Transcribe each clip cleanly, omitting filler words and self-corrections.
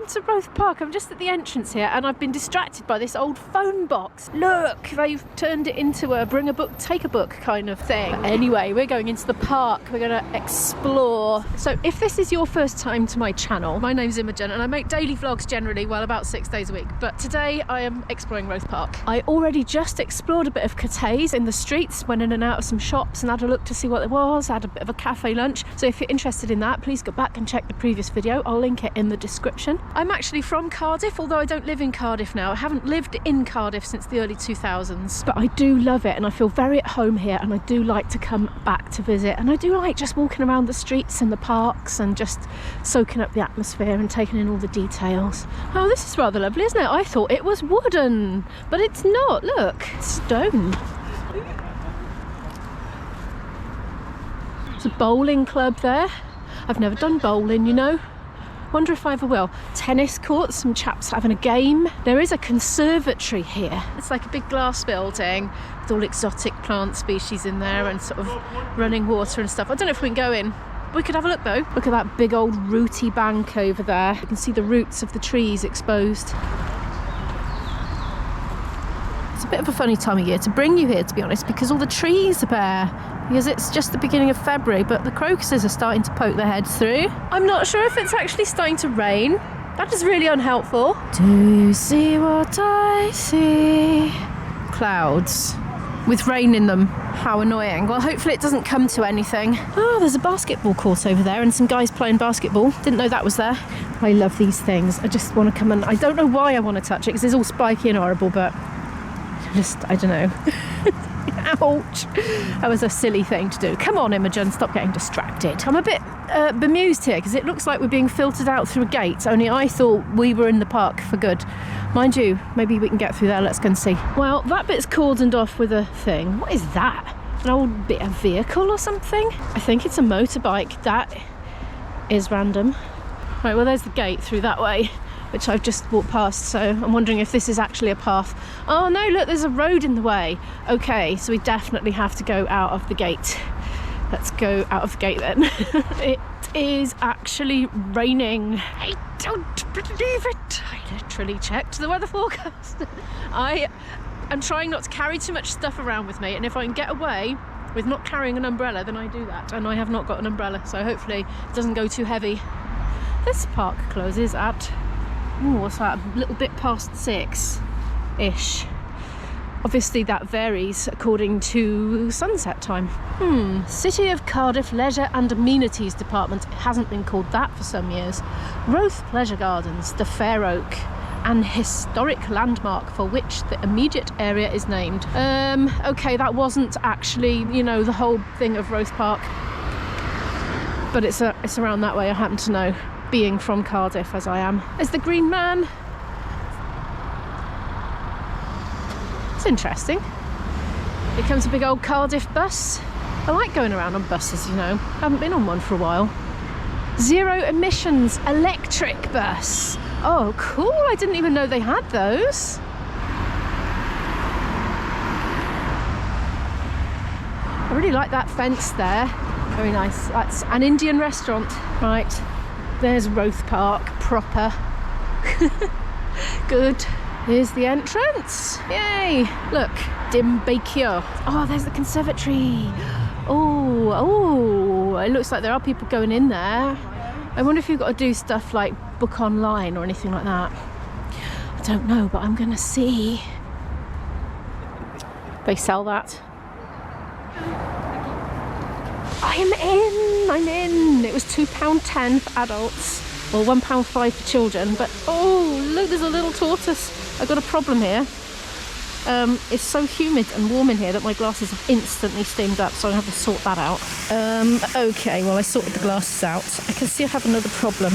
to Roath Park. I'm just at the entrance here and I've been distracted by this old phone box. Look, they've turned it into a bring a book, take a book kind of thing. But anyway, we're going into the park. We're going to explore. So if this is your first time to my channel, my name's Imogen and I make daily vlogs generally, well, about 6 days a week. But today I am exploring Roath Park. I already just explored a bit of Cathays in the streets, went in and out of some shops and had a look to see what there was, had a bit of a cafe lunch. So if you're interested in that, please go back and check the previous video. I'll link it in the description. I'm actually from Cardiff, although I don't live in Cardiff now. I haven't lived in Cardiff since the early 2000s, but I do love it and I feel very at home here and I do like to come back to visit, and I do like just walking around the streets and the parks and just soaking up the atmosphere and taking in all the details. Oh, this is rather lovely, isn't it? I thought it was wooden, but it's not. Look, it's stone. There's a bowling club there. I've never done bowling, you know. Wonder if I ever will. Tennis courts, some chaps having a game. There is a conservatory here. It's like a big glass building with all exotic plant species in there and sort of running water and stuff. I don't know if we can go in. We could have a look though. Look at that big old rooty bank over there. You can see the roots of the trees exposed. It's a bit of a funny time of year to bring you here, to be honest, because all the trees are bare. Because it's just the beginning of February, but the crocuses are starting to poke their heads through. I'm not sure if it's actually starting to rain. That is really unhelpful. Do you see what I see? Clouds with rain in them. How annoying. Well, hopefully it doesn't come to anything. Oh, there's a basketball court over there and some guys playing basketball. Didn't know that was there. I love these things. I just want to come and... I don't know why I want to touch it because it's all spiky and horrible, but I don't know. Ouch. That was a silly thing to do. Come on, Imogen, stop getting distracted. I'm a bit bemused here because it looks like we're being filtered out through a gate, only I thought we were in the park for good. Mind you, maybe we can get through there. Let's go and see. Well, that bit's cordoned off with a thing. What is that? An old bit of vehicle or something? I think it's a motorbike. That is random. Right, well, there's the gate through that way, which I've just walked past, so I'm wondering if this is actually a path. Oh no, look, there's a road in the way. Okay, so we definitely have to go out of the gate. Let's go out of the gate then. It is actually raining. I don't believe it. I literally checked the weather forecast. I am trying not to carry too much stuff around with me, and if I can get away with not carrying an umbrella, then I do that, and I have not got an umbrella, so hopefully it doesn't go too heavy. This park closes at... ooh, what's that? A little bit past 6-ish. Obviously that varies according to sunset time. City of Cardiff Leisure and Amenities Department. It hasn't been called that for some years. Roath Pleasure Gardens, the Fair Oak, an historic landmark for which the immediate area is named. Okay, that wasn't actually, you know, the whole thing of Roath Park, but it's around that way. I happen to know, being from Cardiff as I am. There's the Green Man. It's interesting. Here comes a big old Cardiff bus. I like going around on buses, you know. Haven't been on one for a while. Zero emissions electric bus. Oh, cool. I didn't even know they had those. I really like that fence there. Very nice. That's an Indian restaurant. Right. There's Roath Park proper. Good. Here's the entrance. Yay! Look, dim bakio. Oh, there's the conservatory. Oh, it looks like there are people going in there. I wonder if you've got to do stuff like book online or anything like that. I don't know, but I'm gonna see. They sell that. I'm in. It was £2.10 for adults, or £1.05 for children, but oh, look, there's a little tortoise. I've got a problem here. It's so humid and warm in here that my glasses have instantly steamed up, so I have to sort that out. Okay, well, I sorted the glasses out. I can see I have another problem.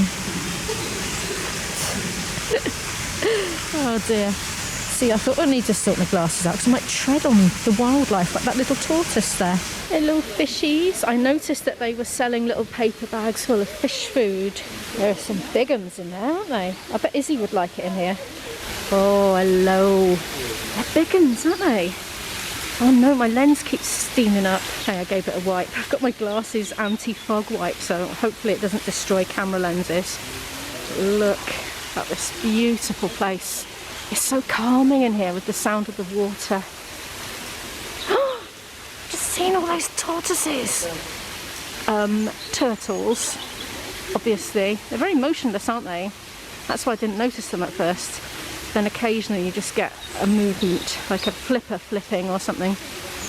Oh dear. See, I thought I need to sort my glasses out because I might tread on the wildlife like that little tortoise there. Hello fishies. I noticed that they were selling little paper bags full of fish food. There are some big ones in there, aren't they? I bet Izzy would like it in here. Oh, hello. They're big ones, aren't they? Oh no, my lens keeps steaming up. Okay, I gave it a wipe. I've got my glasses anti-fog wipe, so hopefully it doesn't destroy camera lenses. Look. about this beautiful place. It's so calming in here with the sound of the water. Just seeing all those tortoises. Turtles, obviously. They're very motionless, aren't they? That's why I didn't notice them at first. Then occasionally you just get a movement, like a flipper flipping or something.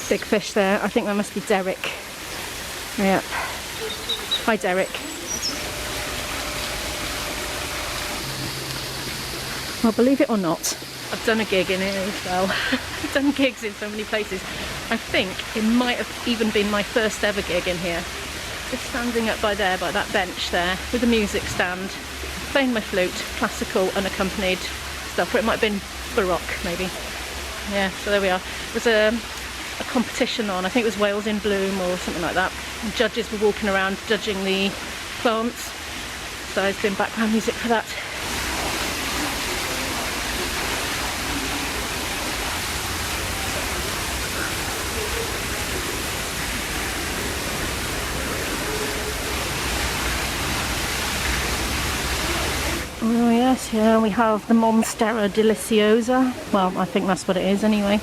Big fish there. I think that must be Derek. Yep. Hi, Derek. Well, believe it or not, I've done a gig in here as well. I've done gigs in so many places. I think it might have even been my first ever gig in here. Just standing up by there, by that bench there, with a music stand, playing my flute, classical unaccompanied stuff, or it might have been Baroque maybe. Yeah, so there we are. There's a competition on, I think it was Wales in Bloom or something like that. And judges were walking around judging the plants, so I was doing background music for that. Oh yes, here we have the Monstera Deliciosa. Well, I think that's what it is anyway.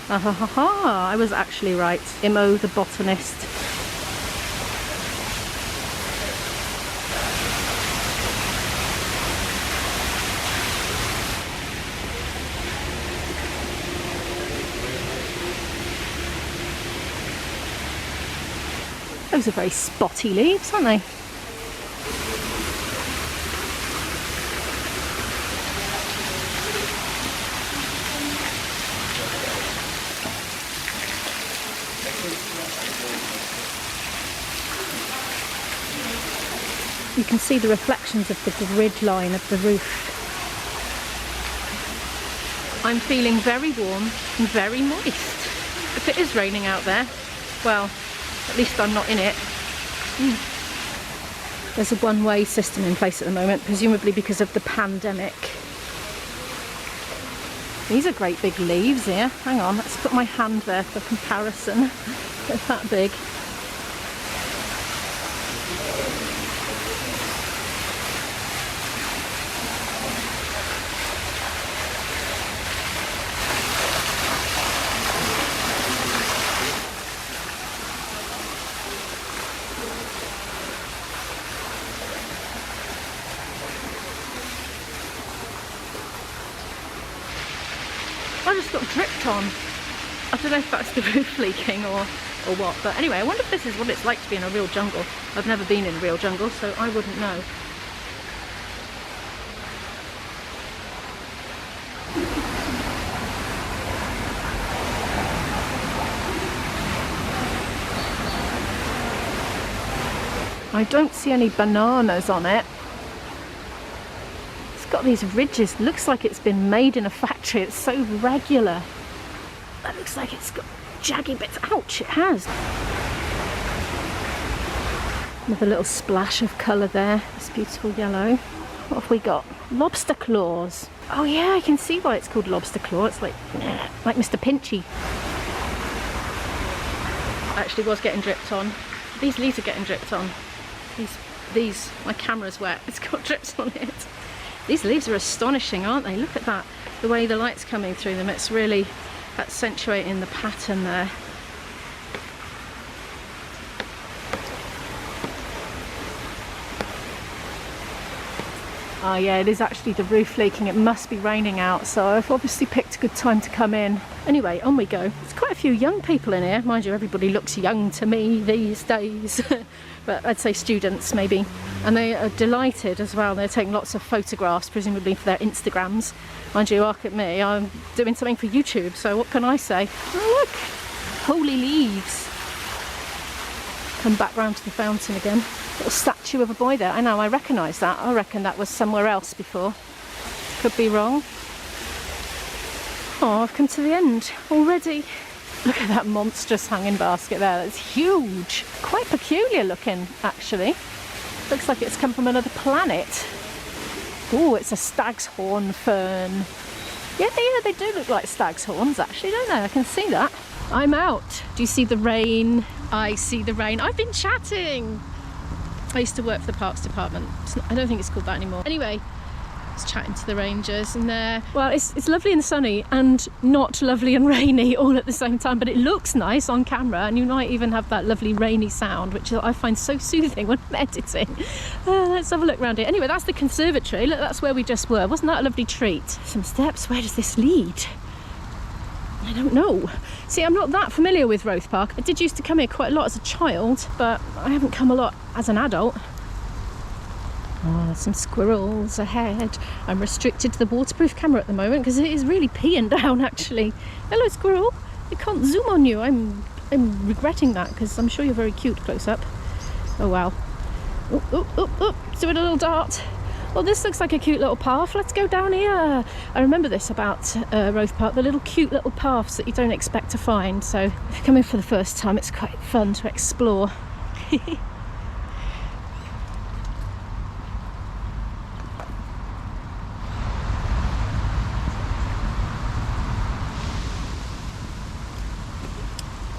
I was actually right. Imo the botanist. Those are very spotty leaves, aren't they? You can see the reflections of the grid line of the roof. I'm feeling very warm and very moist. If it is raining out there, well, at least I'm not in it. There's a one-way system in place at the moment, presumably because of the pandemic. These are great big leaves here. Hang on, let's put my hand there for comparison. They're that big. I just got dripped on. I don't know if that's the roof leaking or what, but anyway, I wonder if this is what it's like to be in a real jungle. I've never been in a real jungle, so I wouldn't know. I don't see any bananas on it. Got these ridges, looks like it's been made in a factory. It's so regular. That looks like it's got jaggy bits. Ouch, it has. With a little splash of colour there, this beautiful yellow. What have we got? Lobster claws. Oh yeah, I can see why it's called lobster claw. It's like Mr. Pinchy. I actually was getting dripped on. These leaves are getting dripped on. These, my camera's wet. It's got drips on it. These leaves are astonishing, aren't they? Look at that, the way the light's coming through them. It's really accentuating the pattern there. Oh yeah, it is actually the roof leaking. It must be raining out, so I've obviously picked a good time to come in. Anyway, on we go. There's quite a few young people in here. Mind you, everybody looks young to me these days. But I'd say students maybe. And they are delighted as well. They're taking lots of photographs, presumably for their Instagrams. Mind you, look at me, I'm doing something for YouTube, so what can I say? Oh look, holy leaves. Come back round to the fountain again. Little statue of a boy there. I know, I recognise that. I reckon that was somewhere else before. Could be wrong. Oh, I've come to the end already. Look at that monstrous hanging basket there. That's huge. Quite peculiar looking, actually. Looks like it's come from another planet. Oh, it's a stag's horn fern. Yeah, they do look like stag's horns, actually, don't they? I can see that. I'm out. Do you see the rain? I see the rain. I've been chatting. I used to work for the Parks Department. I don't think it's called that anymore. Anyway, Just chatting to the rangers, and well, it's lovely and sunny and not lovely and rainy all at the same time, but it looks nice on camera, and you might even have that lovely rainy sound, which I find so soothing when I'm editing. Let's have a look around here. Anyway, that's the conservatory. Look, that's where we just were. Wasn't that a lovely treat? Some steps. Where does this lead? I don't know. See, I'm not that familiar with Roath Park. I did used to come here quite a lot as a child, but I haven't come a lot as an adult. Oh, there's some squirrels ahead. I'm restricted to the waterproof camera at the moment because it is really peeing down, actually. Hello, squirrel. I can't zoom on you. I'm regretting that because I'm sure you're very cute close up. Oh, wow. Oh, oh, oh, oh. Doing a little dart. Well, this looks like a cute little path. Let's go down here. I remember this about Roath Park, the little cute little paths that you don't expect to find. So if you're coming for the first time, it's quite fun to explore.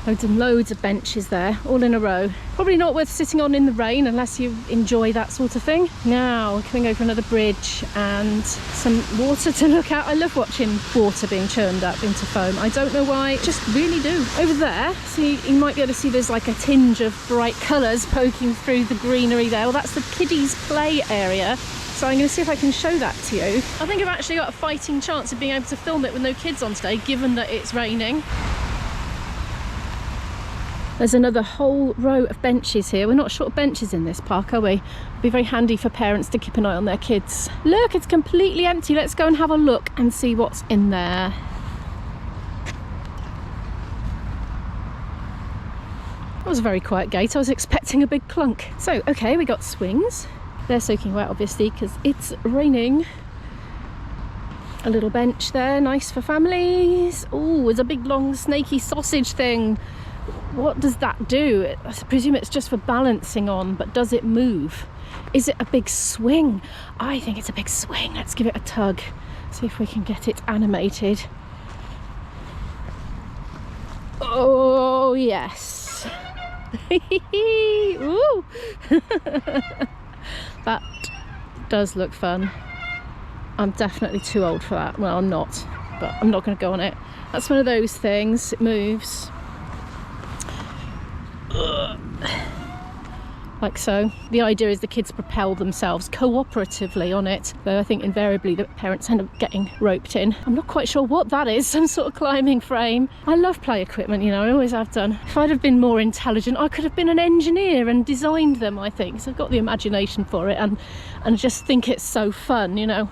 Loads and loads of benches there, all in a row. Probably not worth sitting on in the rain unless you enjoy that sort of thing. Now we're coming over another bridge and some water to look at. I love watching water being churned up into foam. I don't know why, just really do. Over there, see, you might be able to see there's like a tinge of bright colours poking through the greenery there. Well, that's the kiddies' play area. So I'm going to see if I can show that to you. I think I've actually got a fighting chance of being able to film it with no kids on today, given that it's raining. There's another whole row of benches here. We're not short of benches in this park, are we? It'd be very handy for parents to keep an eye on their kids. Look, it's completely empty. Let's go and have a look and see what's in there. That was a very quiet gate. I was expecting a big clunk. So, okay, we got swings. They're soaking wet, obviously, because it's raining. A little bench there, nice for families. Oh, there's a big, long, snaky sausage thing. What does that do? I presume it's just for balancing on, but does it move? Is it a big swing? I think it's a big swing. Let's give it a tug. See if we can get it animated. Oh, yes. Ooh. That does look fun. I'm definitely too old for that. Well, I'm not, but I'm not going to go on it. That's one of those things. It moves. Like so. The idea is the kids propel themselves cooperatively on it, though I think invariably the parents end up getting roped in. I'm not quite sure what that is, some sort of climbing frame. I love play equipment, you know, I always have done. If I'd have been more intelligent, I could have been an engineer and designed them, I think. So I've got the imagination for it and just think it's so fun, you know.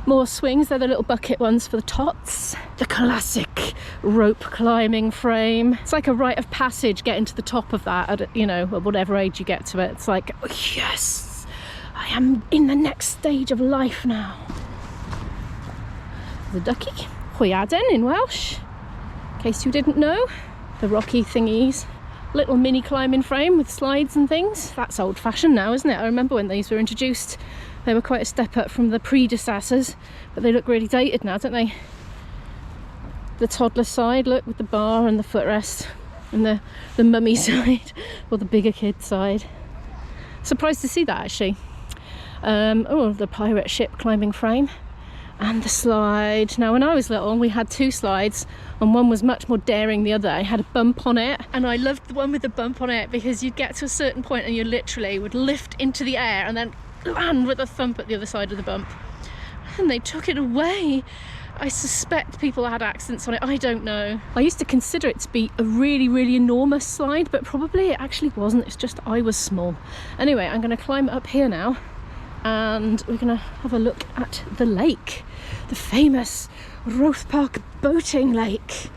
More swings, they're the little bucket ones for the tots. The classic rope climbing frame. It's like a rite of passage getting to the top of that at, you know, at whatever age you get to it. It's like, oh, yes, I am in the next stage of life now. The ducky, hwyaden in Welsh, in case you didn't know. The rocky thingies. Little mini climbing frame with slides and things. That's old fashioned now, isn't it? I remember when these were introduced. They were quite a step up from the predecessors, but they look really dated now, don't they? The toddler side, look, with the bar and the footrest, and the mummy side, or the bigger kid side. Surprised to see that, actually. Oh, the pirate ship climbing frame, and the slide. Now, when I was little, we had two slides, and one was much more daring than the other. I had a bump on it, and I loved the one with the bump on it because you'd get to a certain point and you literally would lift into the air and then land with a thump at the other side of the bump, and they took it away. I suspect people had accidents on it, I don't know. I used to consider it to be a really, really enormous slide, but probably it actually wasn't. It's just I was small. Anyway, I'm going to climb up here now and we're going to have a look at the lake, the famous Roath Park boating lake.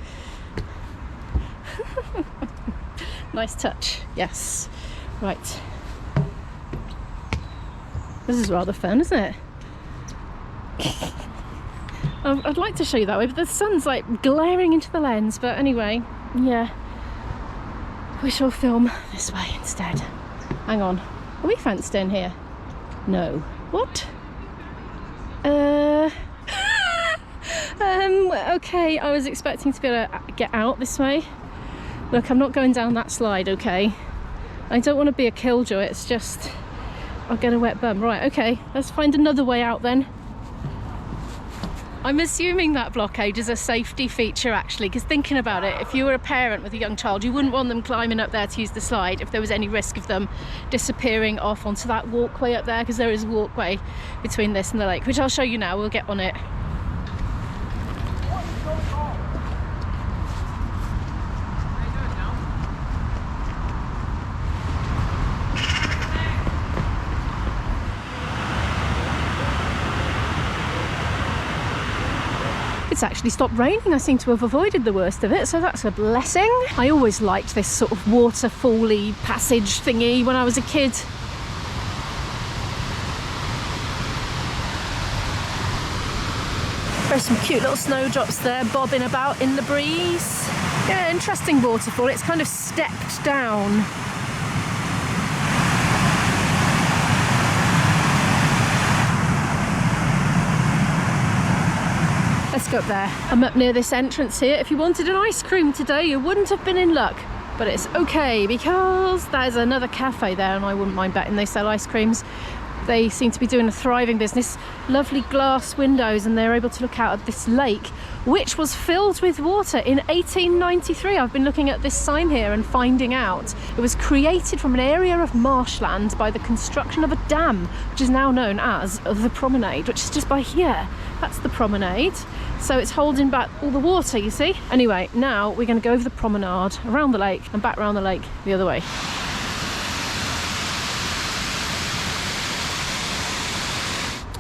Nice touch, yes. Right. This is rather fun, isn't it? I'd like to show you that way, but the sun's like glaring into the lens. But anyway, yeah, we shall film this way instead. Hang on, are we fenced in here? No. What? Okay, I was expecting to be able to get out this way. Look, I'm not going down that slide, okay? I don't want to be a killjoy, it's just I'll get a wet bum. Right, okay, let's find another way out then. I'm assuming that blockade is a safety feature actually, because thinking about it, if you were a parent with a young child, you wouldn't want them climbing up there to use the slide if there was any risk of them disappearing off onto that walkway up there, because there is a walkway between this and the lake, which I'll show you now. We'll get on it. It's actually stopped raining. I seem to have avoided the worst of it, so that's a blessing. I always liked this sort of waterfall-y passage thingy when I was a kid. There's some cute little snowdrops there bobbing about in the breeze. Yeah, interesting waterfall. It's kind of stepped down. Let's go up there. I'm up near this entrance here. If you wanted an ice cream today, you wouldn't have been in luck. But it's okay, because there's another cafe there, and I wouldn't mind betting they sell ice creams. They seem to be doing a thriving business. Lovely glass windows, and they're able to look out at this lake, which was filled with water in 1893. I've been looking at this sign here and finding out it was created from an area of marshland by the construction of a dam, which is now known as the Promenade, which is just by here. That's the Promenade. So it's holding back all the water, you see. Anyway, now we're going to go over the promenade, around the lake, and back around the lake the other way.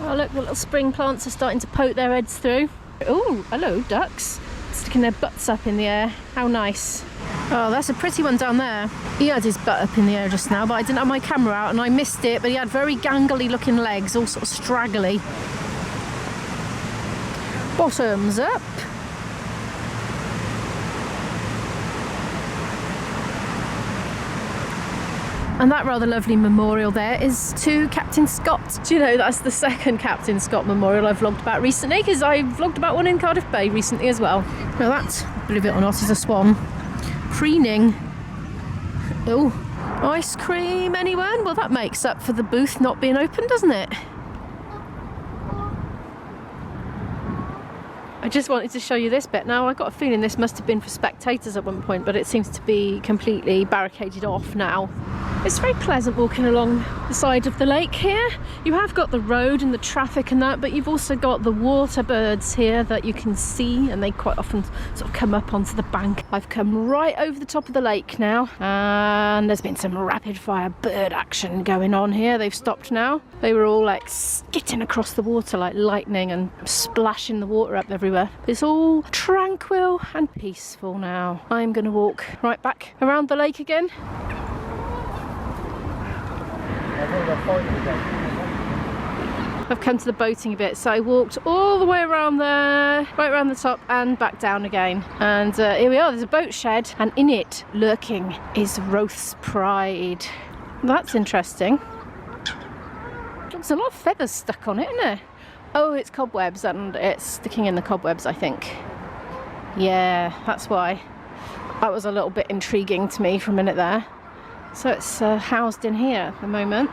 Oh look, the little spring plants are starting to poke their heads through. Oh, hello ducks, sticking their butts up in the air. How nice. Oh, that's a pretty one down there. He had his butt up in the air just now, but I didn't have my camera out and I missed it, but he had very gangly looking legs, all sort of straggly. Bottoms up. And that rather lovely memorial there is to Captain Scott. Do you know that's the second Captain Scott memorial I've vlogged about recently, because I vlogged about one in Cardiff Bay recently as well. Now that, believe it or not, is a swan. Preening. Oh, ice cream, anyone? Well, that makes up for the booth not being open, doesn't it? I just wanted to show you this bit. Now, I got a feeling this must have been for spectators at one point, but it seems to be completely barricaded off now. It's very pleasant walking along the side of the lake here. You have got the road and the traffic and that, but you've also got the water birds here that you can see, and they quite often sort of come up onto the bank. I've come right over the top of the lake now, and there's been some rapid fire bird action going on here. They've stopped now. They were all like skitting across the water like lightning and splashing the water up everywhere. It's all tranquil and peaceful now. I'm going to walk right back around the lake again. I've come to the boating bit, so I walked all the way around there, right around the top and back down again. And here we are, there's a boat shed, and in it, lurking, is Roath's Pride. That's interesting. There's a lot of feathers stuck on it, isn't there? Oh, it's cobwebs, and it's sticking in the cobwebs, I think. Yeah, that's why. That was a little bit intriguing to me for a minute there. So it's housed in here at the moment.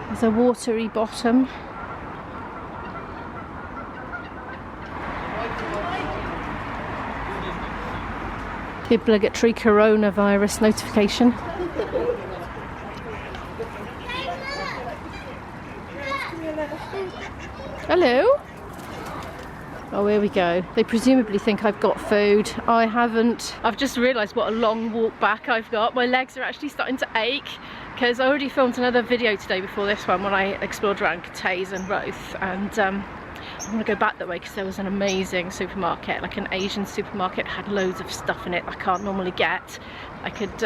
There's a watery bottom. The obligatory coronavirus notification. Hello. Oh, here we go. They presumably think I've got food. I haven't. I've just realised what a long walk back I've got. My legs are actually starting to ache, because I already filmed another video today before this one when I explored around Cathays and Roath, and I want to go back that way because there was an amazing supermarket, like an Asian supermarket, had loads of stuff in it I can't normally get. I could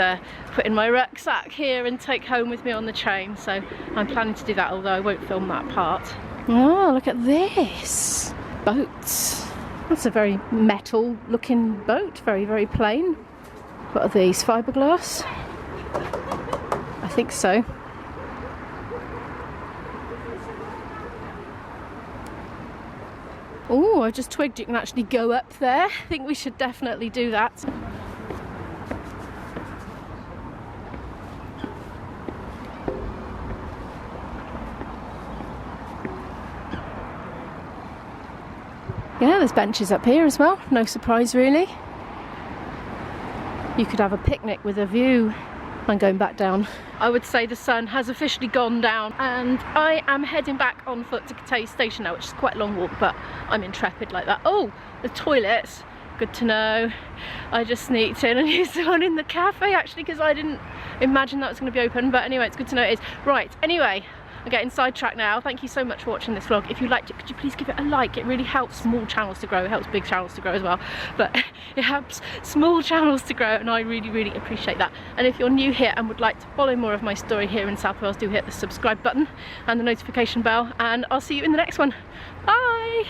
put in my rucksack here and take home with me on the train, so I'm planning to do that, although I won't film that part. Oh, look at this! Boats. That's a very metal looking boat, very, very plain. What are these, fiberglass? I think so. Oh, I just twigged you can actually go up there. I think we should definitely do that. Yeah, there's benches up here as well. No surprise really. You could have a picnic with a view. I'm going back down. I would say the sun has officially gone down and I am heading back on foot to Cathays station now, which is quite a long walk, but I'm intrepid like that. Oh, the toilets. Good to know. I just sneaked in and used the one in the cafe actually because I didn't imagine that was going to be open, but anyway, it's good to know it is. Right, anyway, I'm getting sidetracked now. Thank you so much for watching this vlog. If you liked it, could you please give it a like? It really helps small channels to grow. It helps big channels to grow as well, but it helps small channels to grow and I really, really appreciate that. And if you're new here and would like to follow more of my story here in South Wales, do hit the subscribe button and the notification bell, and I'll see you in the next one. Bye!